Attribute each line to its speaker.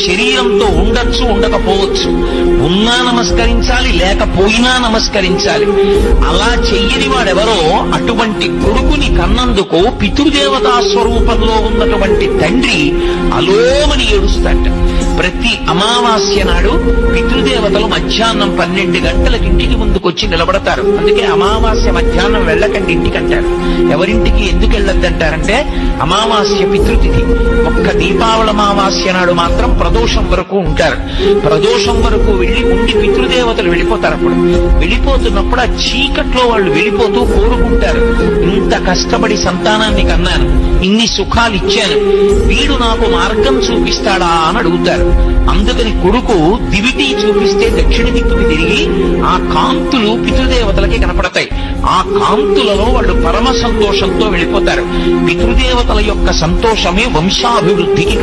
Speaker 1: శరీరంతో ఉండొచ్చు, ఉండకపోవచ్చు, ఉన్నా నమస్కరించాలి, లేకపోయినా నమస్కరించాలి. అలా చెయ్యని వాడెవరో అటువంటి కొడుకుని కన్నందుకు పితృదేవతా స్వరూపంలో ఉన్నటువంటి తండ్రి అలోమని ఏడుస్తాట. ప్రతి అమావాస్య నాడు పితృదేవతలు మధ్యాహ్నం 12 గంటలకు ఇంటికి ముందుకొచ్చి నిలబడతారు. అందుకే అమావాస్య మధ్యాహ్నం వెళ్ళకండి ఇంటికి అంటారు. ఎవరింటికి ఎందుకు వెళ్ళొద్దంటారంటే అమావాస్య పితృతిథి. ఒక్క దీపావళి అమావాస్య నాడు మాత్రం ప్రదోషం వరకు ఉంటారు. ప్రదోషం వరకు వెళ్లి ఉండి పితృదేవతలు వెళ్ళిపోతారు. అప్పుడు వెళ్ళిపోతున్నప్పుడు ఆ చీకట్లో వాళ్ళు వెళ్ళిపోతూ కోరుకుంటారు, ఇంత కష్టపడి సంతానాన్ని కన్నాను, ఇన్ని సుఖాలు ఇచ్చాను, వీడు నాకు మార్గం చూపిస్తాడా అని అడుగుతారు. అందుకని కొడుకు దివిటి చూపిస్తే దక్షిణ దిక్కుకి తిరిగి ఆ కాంతులు పితృదేవతలకి కనపడతాయి. ఆ కాంతులలో వాళ్ళు పరమ సంతోషంతో వెళ్ళిపోతారు. పితృదేవతల యొక్క సంతోషమే వంశాభివృద్ధికి